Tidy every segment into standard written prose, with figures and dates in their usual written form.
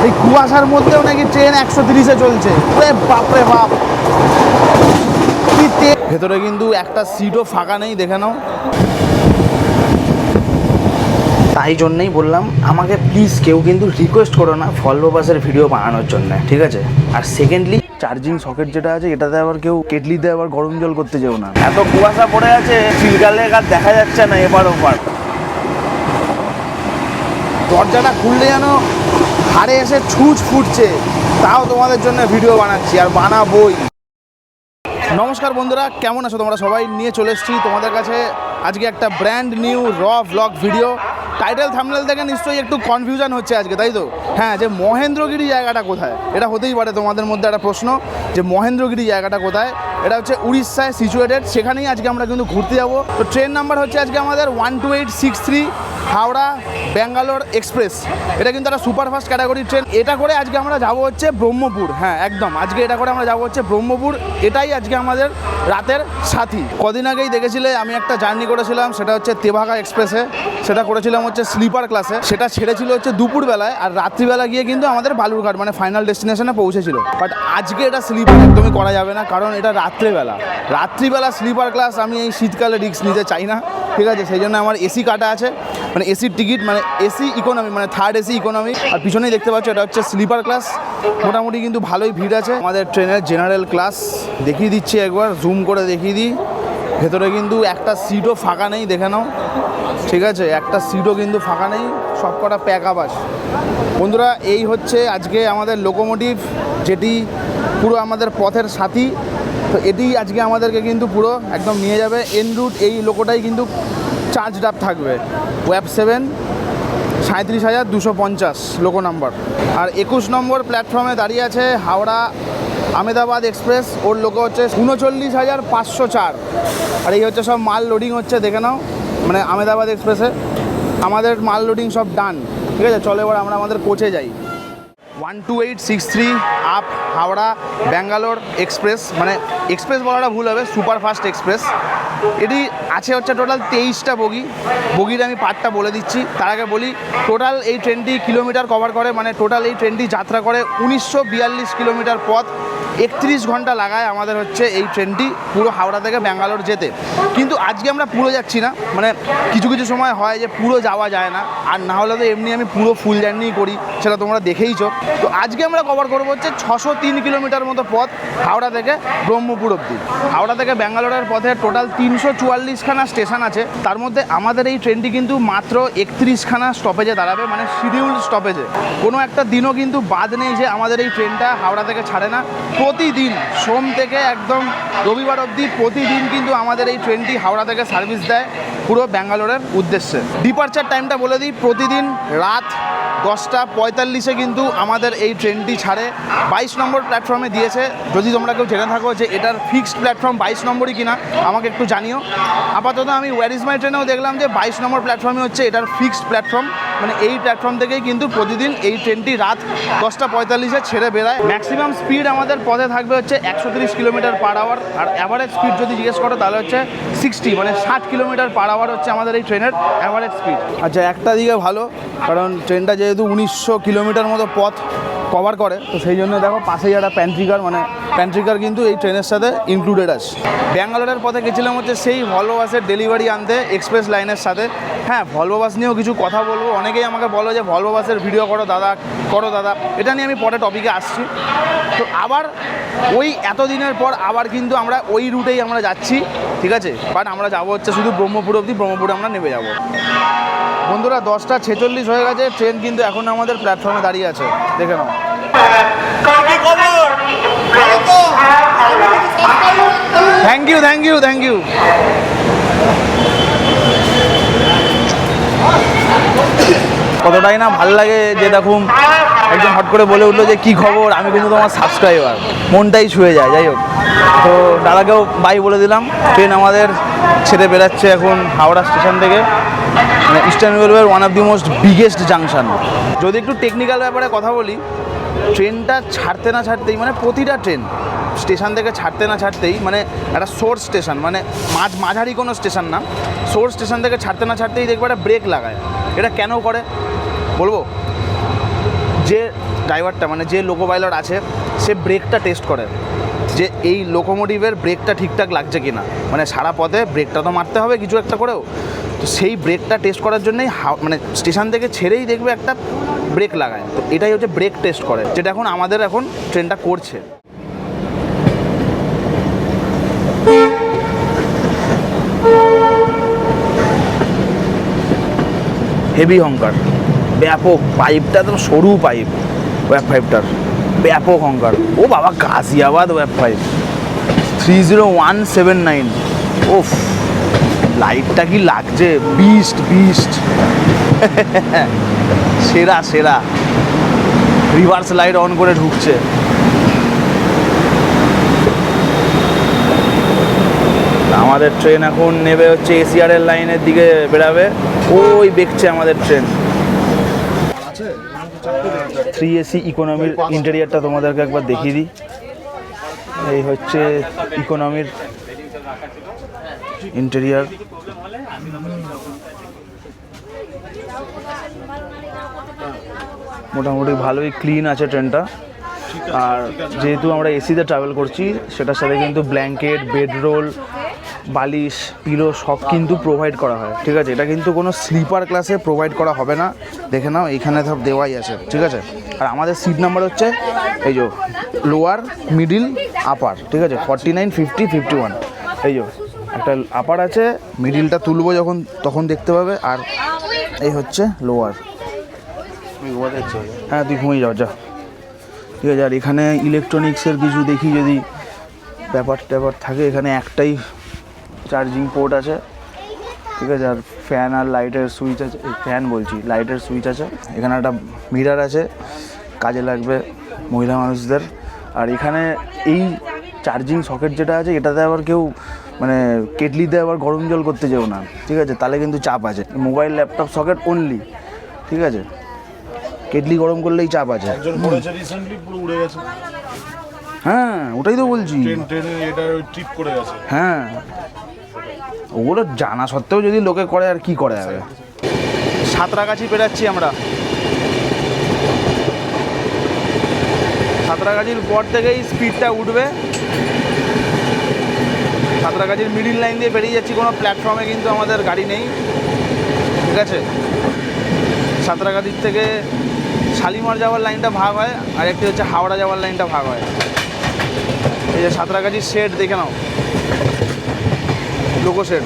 এই কুয়াশার মধ্যেও নাকি ট্রেন 130-এ চলছে। বাপরে বাপ, ভেতরে কিন্তু একটা সিটও ফাঁকা নেই, দেখে নাও। তাই জন্যই বললাম, আমাকে প্লিজ কেউ কিন্তু রিকোয়েস্ট করো না ভলভো বাসের ভিডিও বানানোর জন্য, ঠিক আছে? আর সেকেন্ডলি, চার্জিং সকেট যেটা আছে এটাতে আবার কেউ কেটলিতে আবার গরম জল করতে যেও না। এত কুয়াশা পড়ে আছে, চিলকালে আর দেখা যাচ্ছে না এবার ওপার। দরজাটা খুললে যেন ঘাড়ে এসে ছুঁচ ফুটছে, তাও তোমাদের জন্য ভিডিও বানাচ্ছি আর বানাবোই। নমস্কার বন্ধুরা, কেমন আছো তোমরা সবাই? নিয়ে চলে এসেছি তোমাদের কাছে আজকে একটা ব্র্যান্ড নিউ র ভ্লগ ভিডিও। টাইটেল থাম্বনেল থেকে নিশ্চয়ই একটু কনফিউশন হচ্ছে আজকে, তাই তো? হ্যাঁ, যে মহেন্দ্রগিরি জায়গাটা কোথায়, এটা হতেই পারে তোমাদের মধ্যে একটা প্রশ্ন যে মহেন্দ্রগিরি জায়গাটা কোথায়। এটা হচ্ছে উড়িষ্যায় সিচুয়েটেড, সেখানেই আজকে আমরা কিন্তু ঘুরতে যাবো। তো ট্রেন নাম্বার হচ্ছে আজকে আমাদের 12863 হাওড়া ব্যাঙ্গালোর এক্সপ্রেস। এটা কিন্তু একটা সুপারফাস্ট ক্যাটাগরি ট্রেন। এটা করে আজকে আমরা যাব হচ্ছে ব্রহ্মপুর। হ্যাঁ একদম, আজকে এটা করে আমরা যাব হচ্ছে ব্রহ্মপুর। এটাই আজকে আমাদের রাতের সাথী। কদিন আগেই দেখেছিলে আমি একটা জার্নি করেছিলাম, সেটা হচ্ছে তেভাগা এক্সপ্রেসে। সেটা করেছিলাম হচ্ছে স্লিপার ক্লাসে। সেটা ছেড়েছিল হচ্ছে দুপুরবেলায়, আর রাত্রিবেলা গিয়ে কিন্তু আমাদের বালুরঘাট মানে ফাইনাল ডেস্টিনেশনে পৌঁছেছিল। বাট আজকে এটা স্লিপার একদমই করা যাবে না, কারণ এটা রাত্রিবেলা স্লিপার ক্লাস আমি এই শীতকালে রিস্ক নিতে চাই না, ঠিক আছে? সেই জন্য আমার এসি কাটা আছে, মানে এসির টিকিট, মানে এসি ইকোনমি, মানে থার্ড এসি ইকোনমি। আর পিছনেই দেখতে পাচ্ছ এটা হচ্ছে স্লিপার ক্লাস। মোটামুটি কিন্তু ভালোই ভিড় আছে। আমাদের ট্রেনের জেনারেল ক্লাস দেখিয়ে দিচ্ছি, একবার জুম করে দেখিয়ে দিই। ভেতরে কিন্তু একটা সিটও ফাঁকা নেই, দেখে নাও, ঠিক আছে? একটা সিটও কিন্তু ফাঁকা নেই, সব কটা প্যাক আপ আছে। বন্ধুরা, এই হচ্ছে আজকে আমাদের লোকোমোটিভ, যেটি পুরো আমাদের পথের সাথী। তো এটি আজকে আমাদেরকে কিন্তু পুরো একদম নিয়ে যাবে এন রুট। এই লোকোটাই কিন্তু চার্জড আপ থাকবে। ওয়েব 7 37,250 লোকো নাম্বার। আর 21 নম্বর প্ল্যাটফর্মে দাঁড়িয়ে আছে হাওড়া আহমেদাবাদ এক্সপ্রেস। ওর লোকো হচ্ছে 39,504। আর এই হচ্ছে সব মাল লোডিং হচ্ছে, দেখে নাও। মানে আহমেদাবাদ এক্সপ্রেসে আমাদের মাল লোডিং সব ডান, ঠিক আছে? চলো এবার আমরা আমাদের কোচে যাই। 12863 আপ হাওড়া ব্যাঙ্গালোর এক্সপ্রেস, মানে এক্সপ্রেস বলাটা ভুল হবে, সুপারফাস্ট এক্সপ্রেস। এটি আছে হচ্ছে টোটাল 23টা বগি। বগির আমি পার্টটা বলে দিচ্ছি। তার আগে বলি, টোটাল এই ট্রেনটি কিলোমিটার কভার করে, মানে টোটাল এই ট্রেনটি যাত্রা করে 1942 কিলোমিটার পথ। 31 ঘন্টা লাগায় আমাদের হচ্ছে এই ট্রেনটি পুরো হাওড়া থেকে ব্যাঙ্গালোর যেতে। কিন্তু আজকে আমরা পুরো যাচ্ছি না, মানে কিছু কিছু সময় হয় যে পুরো যাওয়া যায় না, আর না হলে তো এমনি আমি পুরো ফুল জার্নিই করি, সেটা তোমরা দেখেইছো। তো আজকে আমরা কভার করবো হচ্ছে 603 কিলোমিটার মতো পথ হাওড়া থেকে ব্রহ্মপুর অবধি। হাওড়া থেকে ব্যাঙ্গালোরের পথে টোটাল 344খানা স্টেশন আছে। তার মধ্যে আমাদের এই ট্রেনটি কিন্তু মাত্র 31খানা স্টপেজে দাঁড়াবে, মানে শিডিউল স্টপেজে। কোনো একটা দিনও কিন্তু বাদ নেই যে আমাদের এই ট্রেনটা হাওড়া থেকে ছাড়ে না। প্রতিদিন সোম থেকে একদম রবিবার অবধি প্রতিদিন কিন্তু আমাদের এই ট্রেনটি হাওড়া থেকে সার্ভিস দেয় পুরো ব্যাঙ্গালোরের উদ্দেশ্যে। ডিপারচার টাইমটা বলে দিই, প্রতিদিন রাত 10:45 কিন্তু আমাদের এই ট্রেনটি ছাড়ে। 22 নম্বর প্ল্যাটফর্মে দিয়েছে। যদি তোমরা কেউ জেনে থাকো যে এটার ফিক্সড প্ল্যাটফর্ম 22 নম্বরই কিনা, আমাকে একটু জানিও। আপাতত আমি ওয়্যার ইজ মাই ট্রেনেও দেখলাম যে 22 নম্বর প্ল্যাটফর্মে হচ্ছে এটার ফিক্সড প্ল্যাটফর্ম, মানে এই প্ল্যাটফর্ম থেকেই কিন্তু প্রতিদিন এই ট্রেনটি রাত 10:45 ছেড়ে বেরায়। ম্যাক্সিমাম স্পিড আমাদের পথে থাকবে হচ্ছে 130 কিলোমিটার পার আওয়ার। আর অ্যাভারেজ স্পিড যদি জিজ্ঞেস করো তাহলে হচ্ছে 60, মানে 60 কিলোমিটার পার আওয়ার হচ্ছে আমাদের এই ট্রেনের অ্যাভারেজ স্পিড। আচ্ছা, একটা দিকে ভালো, কারণ ট্রেনটা যেহেতু 1900 কিলোমিটার মতো পথ কভার করে, তো সেই জন্য দেখো পাশেই একটা প্যান্ট্রিকার, মানে প্যান্ট্রিকার কিন্তু এই ট্রেনের সাথে ইনক্লুডেড আছে। ব্যাঙ্গালোরের পথে গেছিলাম হচ্ছে সেই ভলভো বাসের ডেলিভারি আনতে এক্সপ্রেস লাইনের সাথে। হ্যাঁ, ভলভো বাস নিয়েও কিছু কথা বলবো। অনেকেই আমাকে বলো যে ভলভো বাসের ভিডিও করো দাদা, এটা নিয়ে আমি পরে টপিকে আসছি। তো আবার ওই এতদিনের পর আবার কিন্তু আমরা ওই রুটেই আমরা যাচ্ছি, ঠিক আছে? বাট আমরা যাবো হচ্ছে শুধু ব্রহ্মপুর অবধি। ব্রহ্মপুরে আমরা নেমে যাবো। বন্ধুরা, 10:46 হয়ে গেছে, ট্রেন কিন্তু এখন আমাদের প্ল্যাটফর্মে দাঁড়িয়ে আছে, দেখে নাও। Thank you. কতটাই না ভাল লাগে যে দেখুন একজন হট করে বলে উঠলো যে কী খবর, আমি কিন্তু তোমার সাবস্ক্রাইবার, মনটাই ছুঁয়ে যায়। যাই হোক, তো দাদাকেও বাই বলে দিলাম। ট্রেন আমাদের ছেড়ে বেরাচ্ছে এখন হাওড়া স্টেশন থেকে, মানে ইস্টার্ন রেলওয়ের one of the most biggest junction. যদি একটু টেকনিক্যাল ব্যাপারে কথা বলি, ট্রেনটা ছাড়তে না ছাড়তেই, মানে প্রতিটা ট্রেন স্টেশন থেকে ছাড়তে না ছাড়তেই, মানে একটা সোর্স স্টেশন, মানে মাঝারি কোনো স্টেশন না, সোর্স স্টেশন থেকে ছাড়তে না ছাড়তেই দেখবে একটা ব্রেক লাগায়। এটা কেন করে বলবো, যে ড্রাইভারটা মানে যে লোকো পাইলট আছে সে ব্রেকটা টেস্ট করে, যে এই লোকোমোটিভের ব্রেকটা ঠিকঠাক লাগছে কি না, মানে সারা পথে ব্রেকটা তো মারতে হবে কিছু একটা করেও। তো সেই ব্রেকটা টেস্ট করার জন্যই মানে স্টেশন থেকে ছেড়েই দেখবে একটা ব্রেক লাগায়। তো এটাই হচ্ছে ব্রেক টেস্ট করে, যেটা এখন আমাদের এখন ট্রেনটা করছে। হেভি হংকার, ব্যাপক, পাইপটা তো সরু পাইপ ওয়েব ফাইভটার, ব্যাপক হংকার। ও বাবা, গাজিয়াবাদ ওয়েব ফাইভ 30179। ওফ, লাইটটা কি লাগছে, বিস্ট বিস্ট সেরা সেরা। রিভার্স লাইট অন করে ঢুকছে। আমাদের ট্রেন এখন নেবে হচ্ছে এসিআরের লাইনের দিকে বেরাবে। ওই দেখছে আমাদের ট্রেন 3AC ইকোনমির ইন্টেরিয়ারটা তোমাদেরকে একবার দেখিয়ে দিই। এই হচ্ছে ইকোনমির ইন্টেরিয়ার। মোটামুটি ভালোই ক্লিন আছে ট্রেনটা। আর যেহেতু আমরা এসিতে ট্রাভেল করছি, সেটার সাথে কিন্তু ব্ল্যাঙ্কেট, বেডরোল, বালিশ, পিলো সব কিন্তু প্রোভাইড করা হয়, ঠিক আছে। এটা কিন্তু কোনো স্লিপার ক্লাসে প্রোভাইড করা হবে না, দেখে নাও এইখানে সব দেওয়াই আছে, ঠিক আছে। আর আমাদের সিট নাম্বার হচ্ছে এই যে লোয়ার, মিডিল, আপার, ঠিক আছে, 49, 50, 51। এই যে একটা আপার আছে, মিডিলটা তুলবো যখন তখন দেখতে পাবে। আর এই হচ্ছে লোয়ার। হ্যাঁ, তুই ঘুমিয়ে যাও, যা, ঠিক আছে। আর এখানে ইলেকট্রনিক্সের কিছু দেখি যদি ব্যাপার ট্যাপার থাকে। এখানে একটাই চার্জিং পোর্ট আছে, ঠিক আছে। আর ফ্যান আর লাইটের সুইচ আছে, ফ্যান বলছি, লাইটের সুইচ আছে। এখানে একটা মিরার আছে, কাজে লাগবে মহিলা মানুষদের। আর এখানে এই চার্জিং সকেট যেটা আছে, এটাতে আবার কেউ মানে কেটলিতে আবার গরম জল করতে যেও না, ঠিক আছে, তাহলে কিন্তু চাপ আছে। মোবাইল ল্যাপটপ সকেট অনলি, ঠিক আছে। কেটলি গরম করলেই চাপ আছে। হ্যাঁ, ওটাই তো বলছি। হ্যাঁ, ওগুলো জানা সত্ত্বেও যদি লোকে করে, আর কি করে যাবে। সাঁতরাগাছি পেরাচ্ছি আমরা। সাঁতরাগাছির পর থেকেই স্পিডটা উঠবে। সাঁতরাগাছির মিডিল লাইন দিয়ে বেরিয়ে যাচ্ছি, কোনো প্ল্যাটফর্মে কিন্তু আমাদের গাড়ি নেই, ঠিক আছে। সাঁতরাগাছির থেকে শালিমার যাওয়ার লাইনটা ভাগ হয়, আর একটি হচ্ছে হাওড়া যাওয়ার লাইনটা ভাগ হয়। এই যে সাঁতরাগাছির শেড দেখে নাও, লোকো শেড।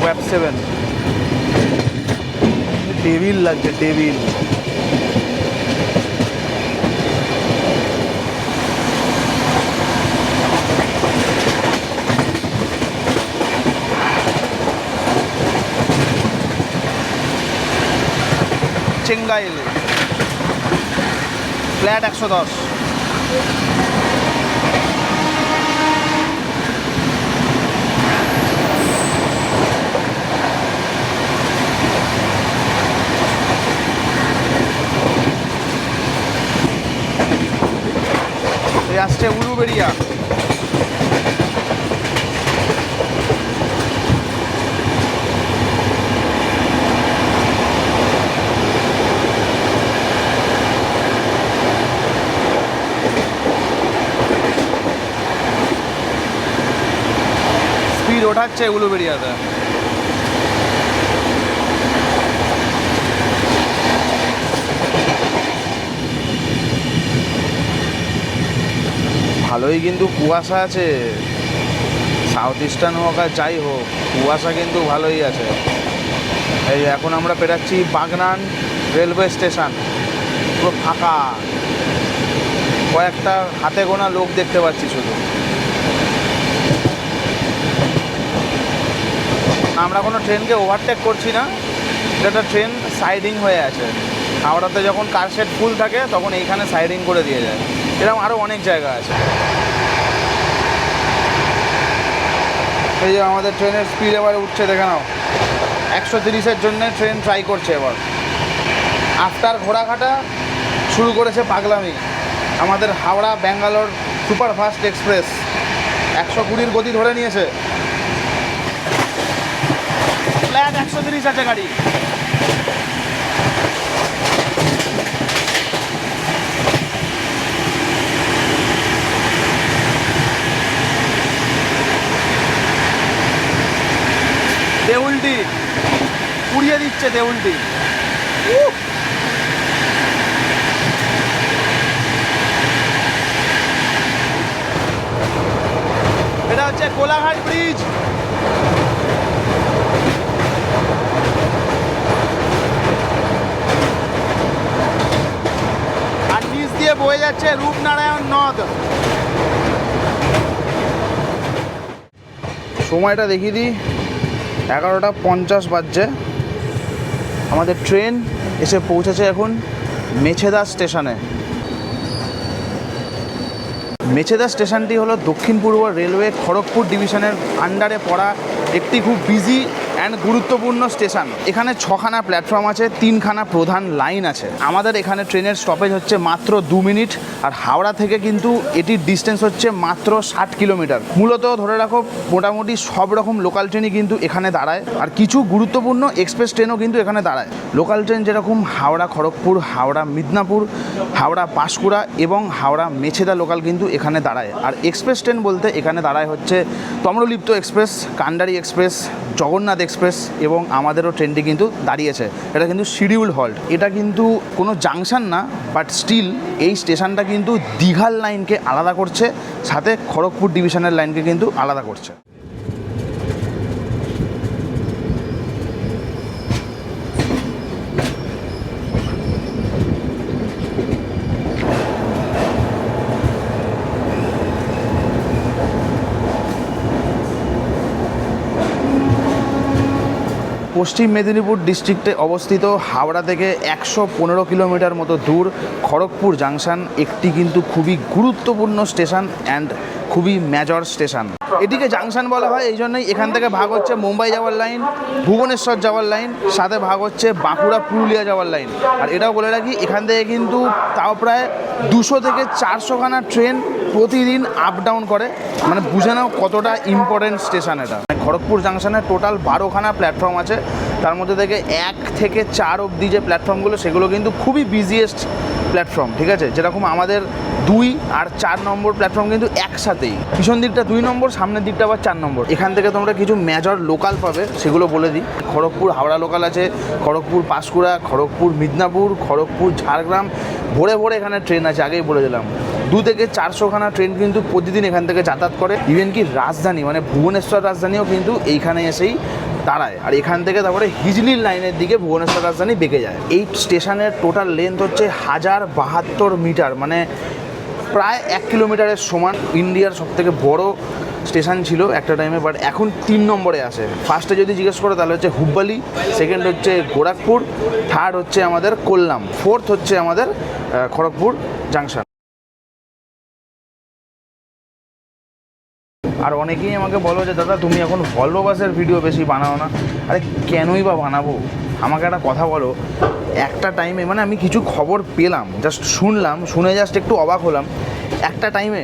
ওয়েব 7 টেবিল লাগছে, টেবিল। চেঙ্গাইল ফ্ল্যাট 110। এই আসছে উলুবেড়িয়া। স্পিড ওঠাচ্ছে উলুবেড়িয়াতে। ভালোই কিন্তু কুয়াশা আছে, সাউথ ইস্টার্ন হোক আর যাই হোক, কুয়াশা কিন্তু ভালোই আছে। এই এখন আমরা পেরাচ্ছি বাগনান রেলওয়ে স্টেশন, পুরো ফাঁকা, কয়েকটা হাতে গোনা লোক দেখতে পাচ্ছি শুধু। আমরা কোনো ট্রেনকে ওভারটেক করছি না, এটা ট্রেন সাইডিং হয়ে আছে। হাওড়াতে যখন কার শেড ফুল থাকে তখন এইখানে সাইডিং করে দিয়ে যায়, এরকম আরও অনেক জায়গা আছে। এই যে আমাদের ট্রেনের স্পিড এবারে উঠছে, দেখে নাও, 130-এর জন্য ট্রেন ট্রাই করছে এবার। আফটার ঘোড়াঘাটা শুরু করেছে পাগলামি। আমাদের হাওড়া ব্যাঙ্গালোর সুপারফাস্ট এক্সপ্রেস 120-র গতি ধরে নিয়েছে। 130 আছে গাড়ি। দেউলটি পুড়িয়ে দিচ্ছে, দেউলটি। এটা হচ্ছে কোলাঘাট ব্রিজ। আর নিচ দিয়ে বয়ে যাচ্ছে রূপনারায়ণ নদ। সময়টা দেখিয়ে দিই, 11:50 বাজছে। আমাদের ট্রেন এসে পৌঁছেছে এখন মেছেদা স্টেশনে। মেছেদা স্টেশনটি হলো দক্ষিণ পূর্ব রেলওয়ে খড়গপুর ডিভিশনের আন্ডারে পড়া একটি খুব বিজি অ্যান্ড গুরুত্বপূর্ণ স্টেশন। এখানে 6খানা প্ল্যাটফর্ম আছে, 3খানা প্রধান লাইন আছে। আমাদের এখানে ট্রেনের স্টপেজ হচ্ছে মাত্র 2 মিনিট। আর হাওড়া থেকে কিন্তু এটির ডিস্টেন্স হচ্ছে মাত্র 60 কিলোমিটার। মূলত ধরে রাখো মোটামুটি সব রকম লোকাল ট্রেনই কিন্তু এখানে দাঁড়ায়, আর কিছু গুরুত্বপূর্ণ এক্সপ্রেস ট্রেনও কিন্তু এখানে দাঁড়ায়। লোকাল ট্রেন যেরকম হাওড়া খড়গপুর, হাওড়া মিদনাপুর, হাওড়া পাঁশকুড়া এবং হাওড়া মেছেদা লোকাল কিন্তু এখানে দাঁড়ায়। আর এক্সপ্রেস ট্রেন বলতে এখানে দাঁড়ায় হচ্ছে তম্রলিপ্ত এক্সপ্রেস, কান্ডারি এক্সপ্রেস, জগন্নাথ এক্সপ্রেস এবং আমাদেরও ট্রেনটি কিন্তু দাঁড়িয়েছে। এটা কিন্তু শিডিউল হল্ট। এটা কিন্তু কোনো জাংশন না, বাট স্টিল এই স্টেশনটা কিন্তু দীঘার লাইনকে আলাদা করছে, সাথে খড়গপুর ডিভিশনের লাইনকে কিন্তু আলাদা করছে। পশ্চিম মেদিনীপুর ডিস্ট্রিক্টে অবস্থিত হাওড়া থেকে 115 কিলোমিটার মতো দূর খড়গপুর জাংশন একটি কিন্তু খুবই গুরুত্বপূর্ণ স্টেশন অ্যান্ড খুবই মেজর স্টেশন। এটিকে জাংশন বলা হয় এই জন্যই, এখান থেকে ভাগ হচ্ছে মুম্বাই যাওয়ার লাইন, ভুবনেশ্বর যাওয়ার লাইন, সাথে ভাগ হচ্ছে বাঁকুড়া পুরুলিয়া যাওয়ার লাইন। আর এটাও বলে রাখি, এখান থেকে কিন্তু তাও প্রায় 200 থেকে 400খানা ট্রেন প্রতিদিন আপ ডাউন করে। মানে বুঝে নাও কতটা ইম্পর্টেন্ট স্টেশন এটা। খড়গপুর জাংশনে টোটাল 12খানা প্ল্যাটফর্ম আছে, তার মধ্যে থেকে 1 থেকে 4 অবধি যে প্ল্যাটফর্মগুলো সেগুলো কিন্তু খুবই বিজিয়েস্ট প্ল্যাটফর্ম, ঠিক আছে। যেরকম আমাদের 2 আর 4 নম্বর প্ল্যাটফর্ম কিন্তু একসাথেই, পিছন দিকটা 2 নম্বর, সামনের দিকটা আবার 4 নম্বর। এখান থেকে তোমরা কিছু মেজর লোকাল পাবে, সেগুলো বলে দিই। খড়গপুর হাওড়া লোকাল আছে, খড়গপুর পাঁশকুড়া, খড়গপুর মিদনাপুর, খড়গপুর ঝাড়গ্রাম, ভোরে ভোরে এখানে ট্রেন আছে, আগেই বলে দিলাম। 2 থেকে 400খানা ট্রেন কিন্তু প্রতিদিন এখান থেকে যাতায়াত করে। ইভেন কি রাজধানী মানে ভুবনেশ্বর রাজধানীও কিন্তু এইখানে এসেই দাঁড়ায়। আর এখান থেকে তারপরে হিজলির লাইনের দিকে ভুবনেশ্বর রাজধানী বেঁকে যায়। এই স্টেশনের টোটাল লেন্থ হচ্ছে 1072 মিটার, মানে প্রায় 1 কিলোমিটারের সমান। ইন্ডিয়ার সবথেকে বড় স্টেশন ছিল একটা টাইমে, বাট এখন 3 নম্বরে আছে। ফার্স্টে যদি জিজ্ঞেস করো তাহলে হচ্ছে হুব্বালি, সেকেন্ড হচ্ছে গোরখপুর, থার্ড হচ্ছে আমাদের কোল্লাম, ফোর্থ হচ্ছে আমাদের খড়গপুর জাংশন। আর অনেকেই আমাকে বলো যে দাদা তুমি এখন ভলভো বাসের ভিডিও বেশি বানাও না। আরে কেনই বা বানাবো? আমাকে একটা কথা বলো, একটা টাইমে মানে আমি কিছু খবর পেলাম, জাস্ট শুনলাম, শুনে জাস্ট একটু অবাক হলাম। একটা টাইমে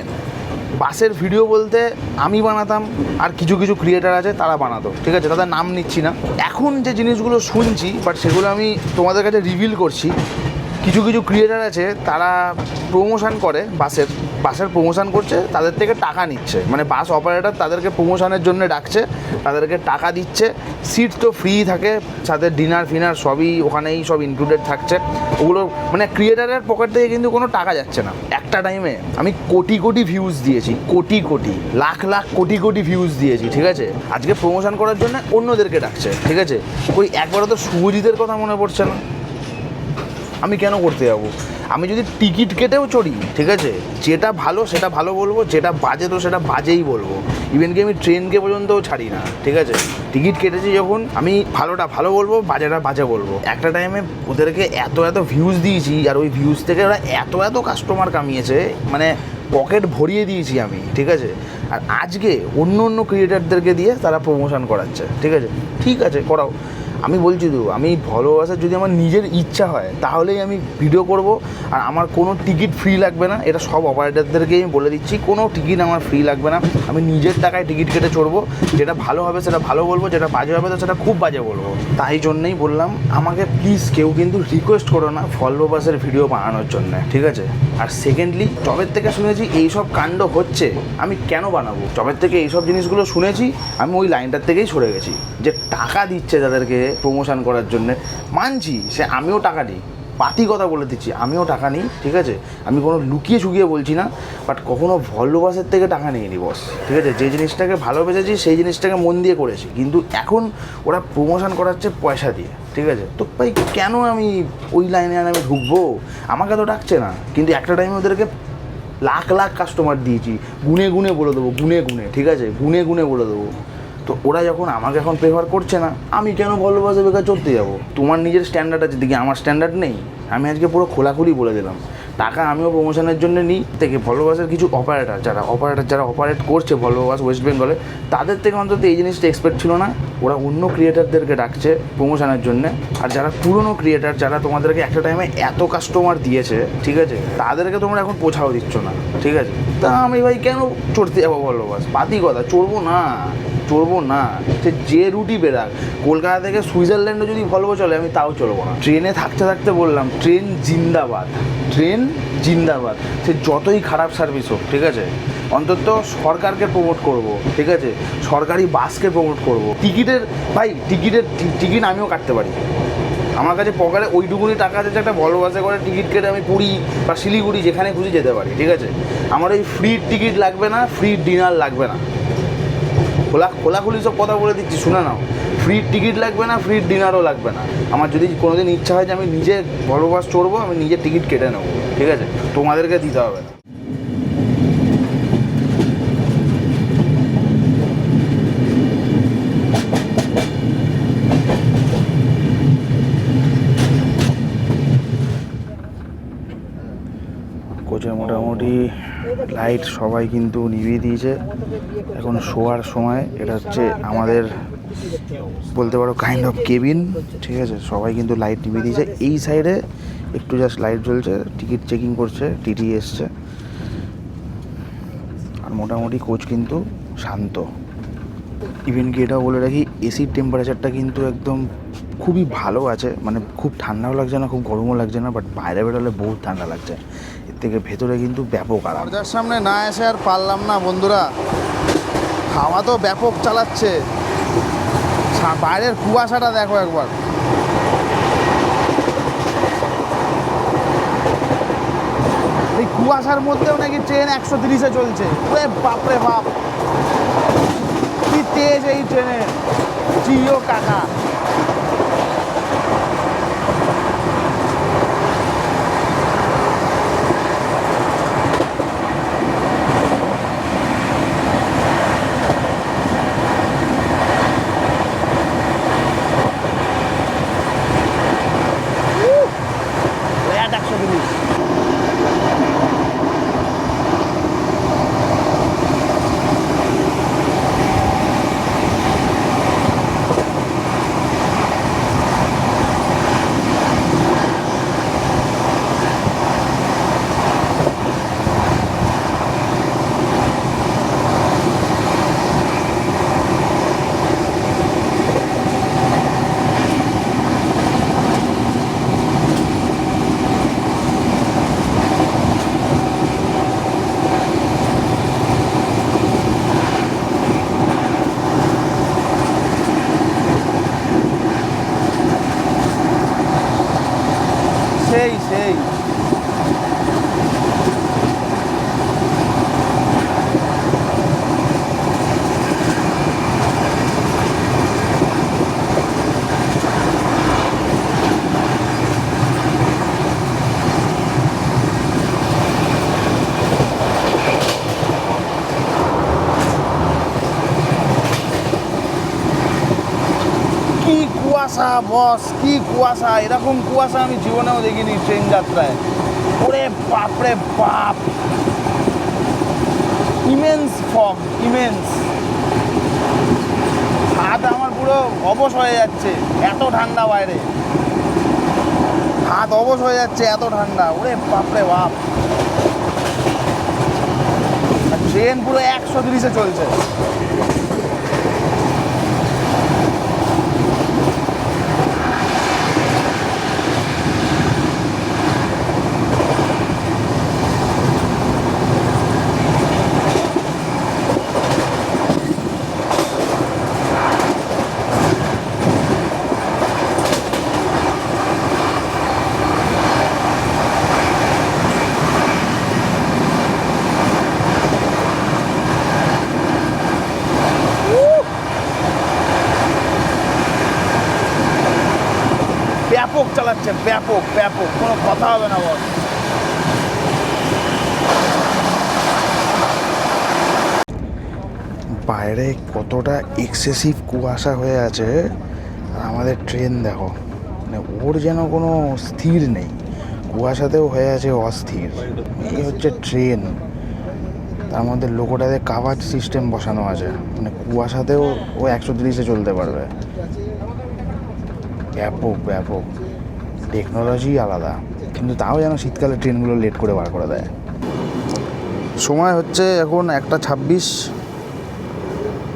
বাসের ভিডিও বলতে আমি বানাতাম, আর কিছু কিছু ক্রিয়েটার আছে তারা বানাতো, ঠিক আছে, তাদের নাম নিচ্ছি না। এখন যে জিনিসগুলো শুনছি, বাট সেগুলো আমি তোমাদের কাছে রিভিল করছি। কিছু কিছু ক্রিয়েটার আছে তারা প্রমোশন করে, বাসের প্রমোশন করছে, তাদের থেকে টাকা নিচ্ছে। মানে বাস অপারেটর তাদেরকে প্রমোশনের জন্য ডাকছে, তাদেরকে টাকা দিচ্ছে, সিট তো ফ্রি থাকে, সাথে ডিনার ফিনার সবই ওখানেই সব ইনক্লুডেড থাকছে। ওগুলো মানে ক্রিয়েটারের পকেট থেকে কিন্তু কোনো টাকা যাচ্ছে না। একটা টাইমে আমি কোটি কোটি ভিউজ দিয়েছি, কোটি কোটি, লাখ লাখ কোটি কোটি ভিউজ দিয়েছি, ঠিক আছে। আজকে প্রমোশন করার জন্য অন্যদেরকে ডাকছে, ঠিক আছে। ওই একবারও তো শুভজিতের কথা মনে পড়ছে না? আমি কেন করতে যাবো? আমি যদি টিকিট কেটেও চড়ি, ঠিক আছে, যেটা ভালো সেটা ভালো বলবো, যেটা বাজে তো সেটা বাজেই বলবো। ইভেন কি আমি ট্রেনকে পর্যন্তও ছাড়ি না, ঠিক আছে। টিকিট কেটেছি যখন, আমি ভালোটা ভালো বলবো, বাজেটা বাজে বলবো। একটা টাইমে ওদেরকে এত এত ভিউজ দিয়েছি, আর ওই ভিউজ থেকে ওরা এত এত কাস্টমার কামিয়েছে, মানে পকেট ভরিয়ে দিয়েছি আমি, ঠিক আছে। আর আজকে অন্য অন্য ক্রিয়েটারদেরকে দিয়ে তারা প্রমোশন করাচ্ছে, ঠিক আছে, ঠিক আছে করাও। আমি বলছি তো, আমি ভালোবাসার যদি আমার নিজের ইচ্ছা হয় তাহলেই আমি ভিডিও করব। আর আমার কোনো টিকিট ফ্রি লাগবে না, এটা সব অপারেটরদেরকেই আমি বলে দিচ্ছি, কোনো টিকিট আমার ফ্রি লাগবে না। আমি নিজের টাকায় টিকিট কেটে চড়বো, যেটা ভালো হবে সেটা ভালো বলবো, যেটা বাজে হবে তো সেটা খুব বাজে বলবো। তাই জন্যই বললাম, আমাকে প্লিজ কেউ কিন্তু রিকোয়েস্ট করো না ভলভো বাসের ভিডিও বানানোর জন্য, ঠিক আছে? আর সেকেন্ডলি, যবের থেকে শুনেছি এইসব কাণ্ড হচ্ছে, আমি কেন বানাবো? যবের থেকে এইসব জিনিসগুলো শুনেছি, আমি ওই লাইনটার থেকেই সরে গেছি। যে টাকা দিচ্ছে তাদেরকে প্রমোশন করার জন্যে, মানছি সে, আমিও টাকা দিই, পাতি কথা বলে দিচ্ছি, আমিও টাকা নিই, ঠিক আছে? আমি কোনো লুকিয়ে ছুকিয়ে বলছি না, বাট কখনো ভলভো বাসের থেকে টাকা নিইনি বস, ঠিক আছে? যে জিনিসটাকে ভালোবেসেছি সেই জিনিসটাকে মন দিয়ে করেছি, কিন্তু এখন ওরা প্রমোশন করাচ্ছে পয়সা দিয়ে, ঠিক আছে? তো ভাই কেন আমি ওই লাইনে আর আমি ঢুকবো? আমাকে তো ডাকছে না, কিন্তু একটা টাইমে ওদেরকে লাখ লাখ কাস্টমার দিয়েছি, গুনে গুনে বলে দেবো, গুনে গুনে, ঠিক আছে? গুনে গুনে বলে দেবো। তো ওরা যখন আমাকে এখন প্রেফার করছে না, আমি কেন ভলভো বাসে বেকার চড়তে যাবো? তোমার নিজের স্ট্যান্ডার্ড আছে, দেখি আমার স্ট্যান্ডার্ড নেই? আমি আজকে পুরো খোলাখুলি বলে দিলাম, টাকা আমিও প্রমোশনের জন্য নিই থেকে ভলভো বাসের কিছু যারা অপারেট করছে ভলভো বাস ওয়েস্ট বেঙ্গলে, তাদের থেকে অন্তত এই জিনিসটা এক্সপেক্ট ছিল না। ওরা অন্য ক্রিয়েটারদেরকে ডাকছে প্রমোশনের জন্যে, আর যারা পুরনো ক্রিয়েটার, যারা তোমাদেরকে একটা টাইমে এত কাস্টমার দিয়েছে, ঠিক আছে, তাদেরকে তোমরা এখন পোছাও দিচ্ছ না, ঠিক আছে? তা আমি ভাই কেন চড়তে যাবো ভলভো বাস? পাতি কথা, চড়বো না। সে যে রুটই বেরাক, কলকাতা থেকে সুইজারল্যান্ডে যদি ভলভো চলে আমি তাও চলবো না। ট্রেনে থাকতে থাকতে বললাম, ট্রেন জিন্দাবাদ। সে যতই খারাপ সার্ভিস হোক, ঠিক আছে, অন্তত সরকারকে প্রমোট করব, ঠিক আছে? সরকারি বাসকে প্রমোট করব। টিকিট আমিও কাটতে পারি, আমার কাছে পকেটে ওইটুকুনি টাকা আছে যে একটা ভলভো বাসে করে টিকিট কেটে আমি পুরী বা শিলিগুড়ি যেখানে খুশি যেতে পারি, ঠিক আছে? আমার ওই ফ্রি টিকিট লাগবে না, ফ্রি ডিনার লাগবে না, খোলাখুলি সব কথা বলে দিচ্ছি, শুনে নাও। ফ্রি টিকিট লাগবে না, ফ্রি ডিনারও লাগবে না। আমার যদি কোনোদিন ইচ্ছা হয় যে আমি নিজে ভলভো বাস চড়বো, আমি নিজে টিকিট কেটে নেবো, ঠিক আছে? তোমাদেরকে দিতে হবে না। কোচে মোটামুটি লাইট সবাই কিন্তু নিভিয়ে দিয়েছে, এখন শোয়ার সময়। এটা হচ্ছে আমাদের বলতে পারো কাইন্ড অফ কেবিন, ঠিক আছে? সবাই কিন্তু লাইট নিভিয়ে দিয়েছে। এই সাইডে একটু জাস্ট লাইট জ্বলছে, টিকিট চেকিং করছে, টিটি এসছে। আর মোটামুটি কোচ কিন্তু শান্ত। ইভেন কি এটাও বলে রাখি, এসির টেম্পারেচারটা কিন্তু একদম খুবই ভালো আছে, মানে খুব ঠান্ডাও লাগছে না, খুব গরমও লাগছে না, বাট বাইরে বেরোলে বহুত ঠান্ডা লাগছে। এর থেকে ভেতরে কিন্তু ব্যাপক আরাম। দরজার সামনে না এসে আর পারলাম না বন্ধুরা, হাওয়া তো ব্যাপক চালাচ্ছে, বাইরের কুয়াশাটা দেখো একবার। এই কুয়াশার মধ্যেও নাকি ট্রেন 130-এ চলছে। বাপরে বাপ, কি তেজ এই ট্রেনের, জিও কাকা। সেই কুয়াশা বস, কি কুয়াশা! এরকম কুয়াশা আমি জীবনেও দেখিনি ট্রেন যাত্রায়। ওরে বাপরে বাপ, ইমেন্স ফগ, ইমেন্স। হাত আমার পুরো অবশ হয়ে যাচ্ছে, এত ঠান্ডা বাইরে, হাত অবশ হয়ে যাচ্ছে, এত ঠান্ডা। ওরে বাপরে বাপ, ট্রেন পুরো 130-এ চলছে। ব্যাপক চালাচ্ছে, ব্যাপক ব্যাপক, কোনো কথা হবে না বল। বাইরে কতটা এক্সেসিভ কুয়াশা হয়ে আছে, আর আমাদের ট্রেন দেখো, মানে ওর যেন কোনো স্থির নেই, কুয়াশাতেও হয়ে আছে অস্থির। এই হচ্ছে ট্রেন, তার মধ্যে লোকোটাতে কাভার সিস্টেম বসানো আছে, মানে কুয়াশাতেও ও 130-এ চলতে পারবে। ব্যাপক ব্যাপক টেকনোলজি আলাদা, কিন্তু তাও যেন শীতকালে ট্রেনগুলো লেট করে বার করে দেয়। সময় হচ্ছে এখন 1:26,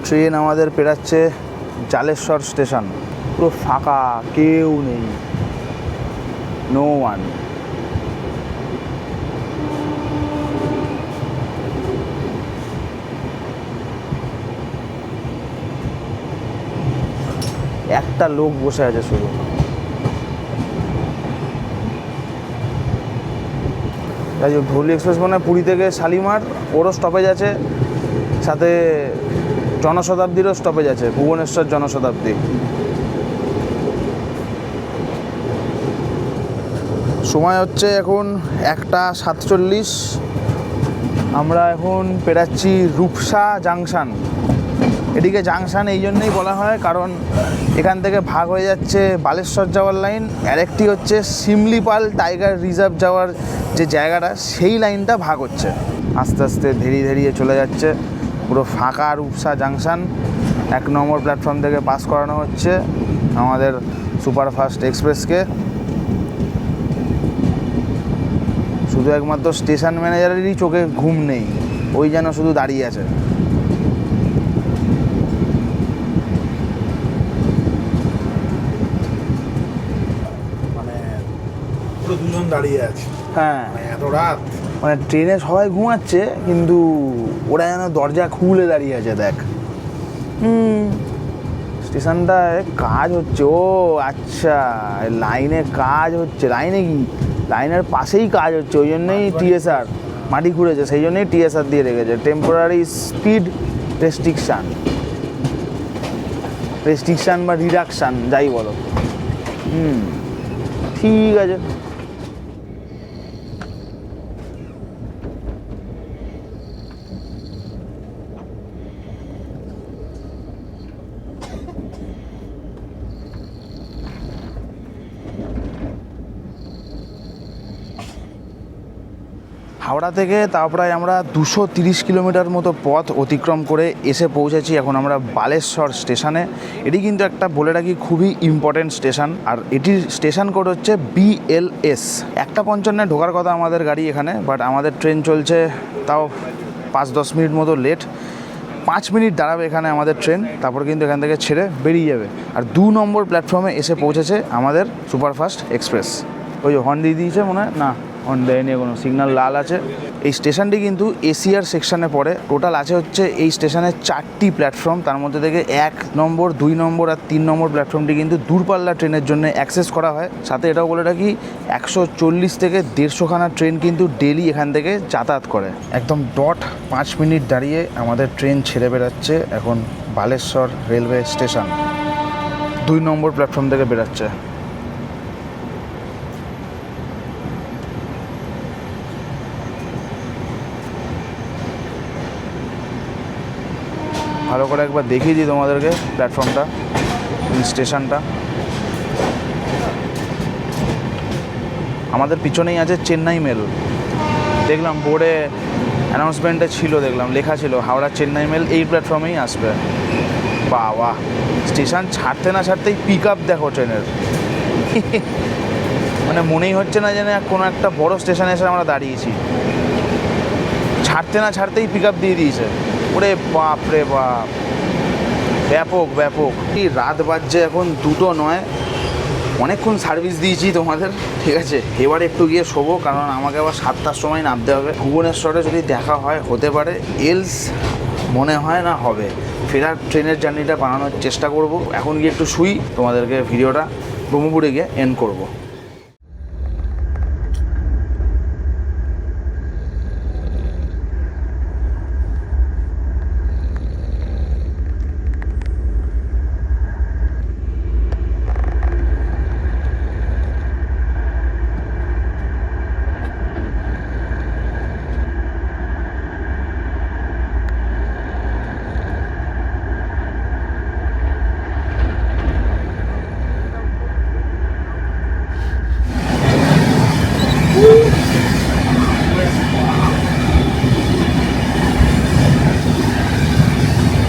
ট্রেন আমাদের পেরাচ্ছে জালেশ্বর স্টেশন। পুরো ফাঁকা, কেউ নেই, নো ওয়ান। একটা লোক বসে আছে শুধু। ধৌলি এক্সপ্রেস মানে পুরী থেকে শালিমার, ওরও স্টপেজ আছে, সাথে জনশতাব্দীরও স্টপেজ আছে, ভুবনেশ্বর জনশতাব্দী। সময় হচ্ছে এখন 1:47, আমরা এখন পেরাচ্ছি রূপসা জাংশন। এদিকে জাংশন এই জন্যই বলা হয় কারণ এখান থেকে ভাগ হয়ে যাচ্ছে বালেশ্বর যাওয়ার লাইন, আর একটি হচ্ছে শিমলিপাল টাইগার রিজার্ভ যাওয়ার যে জায়গাটা, সেই লাইনটা ভাগ হচ্ছে। আস্তে আস্তে ধীরে ধীরে চলে যাচ্ছে, পুরো ফাঁকা রূপসা জাংশন। 1 নম্বর প্ল্যাটফর্ম থেকে পাস করানো হচ্ছে আমাদের সুপারফাস্ট এক্সপ্রেসকে। শুধু একমাত্র স্টেশন ম্যানেজারেরই চোখে ঘুম নেই, ওই যেন শুধু দাঁড়িয়ে আছে। দুজন দাঁড়িয়ে আছে, হ্যাঁ, এত রাত, মানে ট্রেনে সবাই ঘুমাচ্ছে কিন্তু ওরা যেন দরজা খুলে দাঁড়িয়ে আছে। দেখ, স্টেশনটায় কাজ হচ্ছে। ও আচ্ছা, লাইনে কাজ হচ্ছে। লাইনে কি, লাইনের পাশেই কাজ হচ্ছে, ওই জন্যই টিএসআর মাটি খুঁড়েছে, সেই জন্যই টিএসআর দিয়ে রেখেছে, টেম্পোরারি স্পিড রেস্ট্রিকশান বা রিডাকশান যাই বলো। ঠিক আছে। হাওড়া থেকে তারপরে আমরা 230 কিলোমিটার মতো পথ অতিক্রম করে এসে পৌঁছেছি এখন আমরা বালেশ্বর স্টেশনে। এটি কিন্তু একটা বলে রাখি খুবই ইম্পর্টেন্ট স্টেশন, আর এটির স্টেশন কোড হচ্ছে BLS। 1:55 ঢোকার কথা আমাদের গাড়ি এখানে, বাট আমাদের ট্রেন চলছে তাও 5-10 মিনিট মতো লেট। 5 মিনিট দাঁড়াবে এখানে আমাদের ট্রেন, তারপর কিন্তু এখান থেকে ছেড়ে বেরিয়ে যাবে। আর 2 নম্বর প্ল্যাটফর্মে এসে পৌঁছেছে আমাদের সুপারফাস্ট এক্সপ্রেস। ওই যে হর্ন দিয়ে দিয়েছে মনে হয়, না হর্ন দেয়নি, কোনো সিগন্যাল লাল আছে। এই স্টেশনটি কিন্তু এশিয়ার সেকশানে পড়ে। টোটাল আছে হচ্ছে এই স্টেশনে 4টি প্ল্যাটফর্ম, তার মধ্যে থেকে 1 নম্বর, 2 নম্বর আর 3 নম্বর প্ল্যাটফর্মটি কিন্তু দূরপাল্লা ট্রেনের জন্য অ্যাক্সেস করা হয়। সাথে এটাও বলে রাখি 140 থেকে 150খানা ট্রেন কিন্তু ডেলি এখান থেকে যাতায়াত করে। একদম 5 মিনিট দাঁড়িয়ে আমাদের ট্রেন ছেড়ে বেরাচ্ছে এখন বালেশ্বর রেলওয়ে স্টেশন। 2 নম্বর প্ল্যাটফর্ম থেকে বেরাচ্ছে। ভালো করে একবার দেখিয়ে দিই তোমাদেরকে প্ল্যাটফর্মটা, স্টেশনটা। আমাদের পিছনেই আছে চেন্নাই মেল। দেখলাম বোর্ডে অ্যানাউন্সমেন্টে ছিল, দেখলাম লেখা ছিল হাওড়া চেন্নাই মেল এই প্ল্যাটফর্মেই আসবে। বাবা, স্টেশন ছাড়তে না ছাড়তেই পিক আপ দেখো ট্রেনের। মানে মনেই হচ্ছে না যেন কোনো একটা বড় স্টেশনে এসে আমরা দাঁড়িয়েছি। ছাড়তে না ছাড়তেই পিক আপ দিয়ে দিয়েছে। ওরে বাপ রে বাপ, ব্যাপক ব্যাপক। কি রাত বাজছে এখন 2টো নয়, অনেকক্ষণ সার্ভিস দিয়েছি তোমাদের, ঠিক আছে। এবার একটু গিয়ে শোবো, কারণ আমাকে আবার 7টার সময় নামতে হবে। ভুবনেশ্বরে যদি দেখা হয় হতে পারে, এলস মনে হয় না হবে। ফেরার ট্রেনের জার্নিটা বানানোর চেষ্টা করব। এখন গিয়ে একটু শুই, তোমাদেরকে ভিডিওটা ব্রহ্মপুরে গিয়ে এন্ড করব।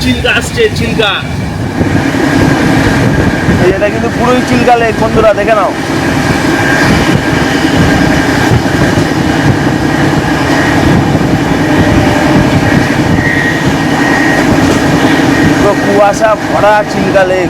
চিল্কা আসছে, চিল্কা। এটা কিন্তু পুরোই চিল্কা লেক বন্ধুরা, দেখে নাও। পুরো কুয়াশা ভরা চিল্কা লেক।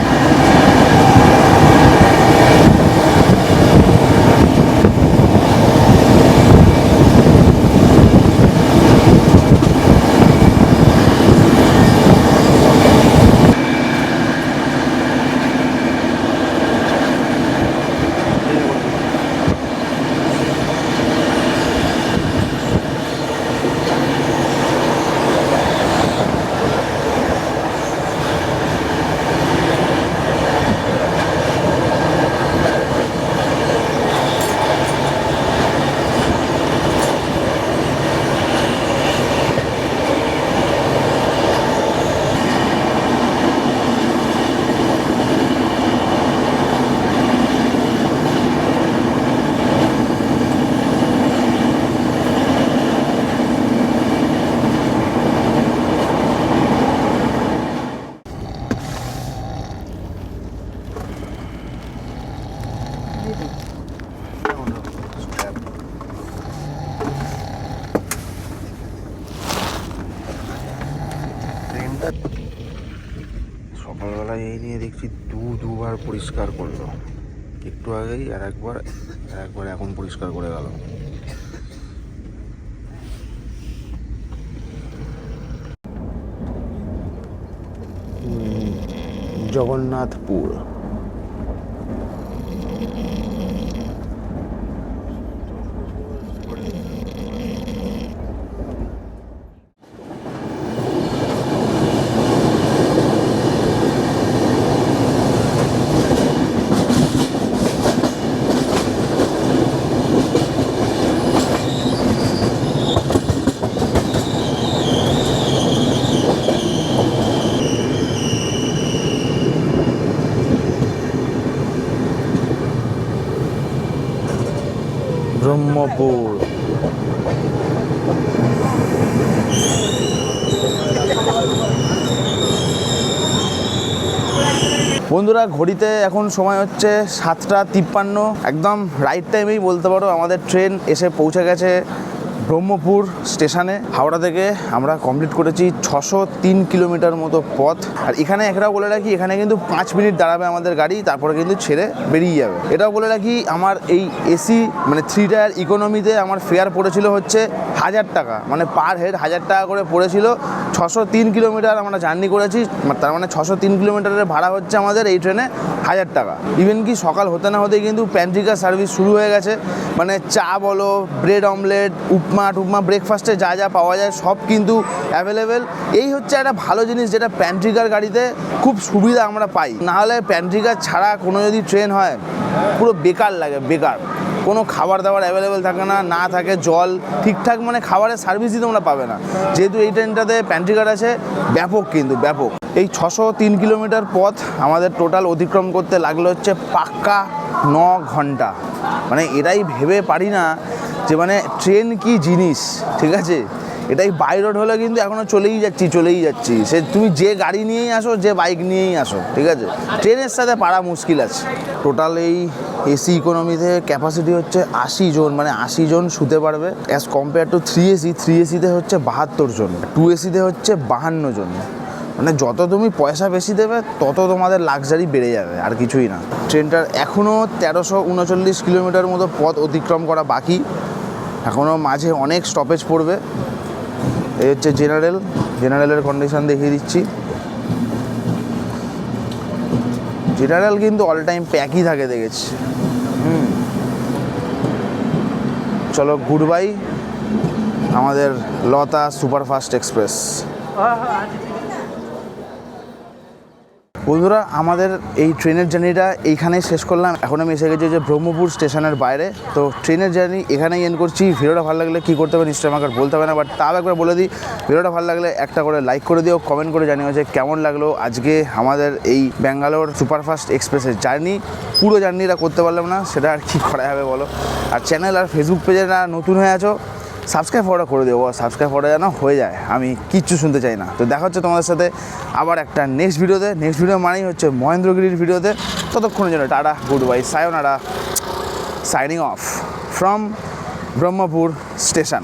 সকালবেলায় এই নিয়ে দেখছি দুবার পরিষ্কার করলো, একটু আগেই আর একবার এখন পরিষ্কার করে গেল। জগন্নাথপুর। ব্রহ্মপুর। বন্ধুরা, ঘড়িতে এখন সময় হচ্ছে 7টা 53। একদম রাইট টাইমেই বলতে পারো আমাদের ট্রেন এসে পৌঁছে গেছে ব্রহ্মপুর স্টেশনে। হাওড়া থেকে আমরা কমপ্লিট করেছি 603 কিলোমিটার মতো পথ। আর এখানে একটাও বলে রাখি, এখানে কিন্তু 5 মিনিট দাঁড়াবে আমাদের গাড়ি, তারপরে কিন্তু ছেড়ে বেরিয়ে যাবে। এটাও বলে রাখি, আমার এই এসি মানে 3 টায়ার ইকোনমিতে আমার ফেয়ার পড়েছিল হচ্ছে 1000 টাকা, মানে পার হেড 1000 টাকা করে পড়েছিল। 603 কিলোমিটার আমরা জার্নি করেছি, তার মানে 603 কিলোমিটারের ভাড়া হচ্ছে আমাদের এই ট্রেনে 1000 টাকা। ইভেন কি সকাল হতে না হতেই কিন্তু প্যান্ট্রিকার সার্ভিস শুরু হয়ে গেছে। মানে চা বলো, ব্রেড অমলেট, উপমা ব্রেকফাস্টে যা যা পাওয়া যায় সব কিন্তু অ্যাভেলেবেল। এই হচ্ছে একটা ভালো জিনিস, যেটা প্যান্ট্রিকার গাড়িতে খুব সুবিধা আমরা পাই। নাহলে প্যান্ট্রিকার ছাড়া কোনো যদি ট্রেন হয় পুরো বেকার লাগে, বেকার। কোনো খাবার দাবার অ্যাভেলেবেল থাকে না, না থাকে জল ঠিকঠাক, মানে খাবারের সার্ভিসই তোমরা পাবে না। যেহেতু এই ট্রেনটাতে প্যান্ট্রিকার আছে, ব্যাপক কিন্তু ব্যাপক। এই 603 কিলোমিটার পথ আমাদের টোটাল অতিক্রম করতে লাগলো হচ্ছে পাক্কা 9 ঘন্টা। মানে এটাই ভেবে পারি না যে মানে ট্রেন কি জিনিস, ঠিক আছে। এটাই বাই রোড হলে কিন্তু এখনও চলেই যাচ্ছি সে তুমি যে গাড়ি নিয়েই আসো, যে বাইক নিয়েই আসো, ঠিক আছে। ট্রেনের সাথে পারা মুশকিল আছে। টোটাল এই এসি ইকোনমিতে ক্যাপাসিটি হচ্ছে 80 জন, মানে 80 জন শুতে পারবে। অ্যাজ কম্পেয়ার টু 3 এসিতে হচ্ছে 72 জন, 2 এসিতে হচ্ছে 52 জন। মানে যত তুমি পয়সা বেশি দেবে তত তোমাদের লাক্সারি বেড়ে যাবে, আর কিছুই না। ট্রেনটার এখনও 1339 কিলোমিটার মতো পথ অতিক্রম করা বাকি, এখনও মাঝে অনেক স্টপেজ পড়বে। এই হচ্ছে জেনারেলের কন্ডিশন দেখিয়ে দিচ্ছি। জেনারেল কিন্তু অল টাইম প্যাকই থাকে দেখেছি। চলো গুড বাই আমাদের লতা সুপারফাস্ট এক্সপ্রেস। বন্ধুরা, আমাদের এই ট্রেনের জার্নিটা এইখানেই শেষ করলাম। এখন আমি এসে গেছি যে ব্রহ্মপুর স্টেশনের বাইরে। তো ট্রেনের জার্নি এখানেই এন্ড করছি। ভিডিওটা ভালো লাগলে কী করতে হবে নিশ্চয়ই আমাকে বলতে হবে না, বাট তাও একবার বলে দিই, ভিডিওটা ভালো লাগলে একটা করে লাইক করে দিও, কমেন্ট করে জানিও যে কেমন লাগলো আজকে আমাদের এই ব্যাঙ্গালোর সুপারফাস্ট এক্সপ্রেসের জার্নি। পুরো জার্নিটা করতে পারলাম না, সেটা আর কী করা যাবে বলো। আর চ্যানেল আর ফেসবুক পেজে না নতুন হয়ে আছো, সাবস্ক্রাইব করে দেবো। সাবস্ক্রাইব যেন হয়ে যায়, আমি কিচ্ছু শুনতে চাই না। তো দেখা হচ্ছে তোমাদের সাথে আবার একটা নেক্সট ভিডিওতে। নেক্সট ভিডিও মানেই হচ্ছে মহেন্দ্রগিরির ভিডিওতে। ততক্ষণের জন্য tata, good bye, সায়োনারা, signing off from Brahmapur station.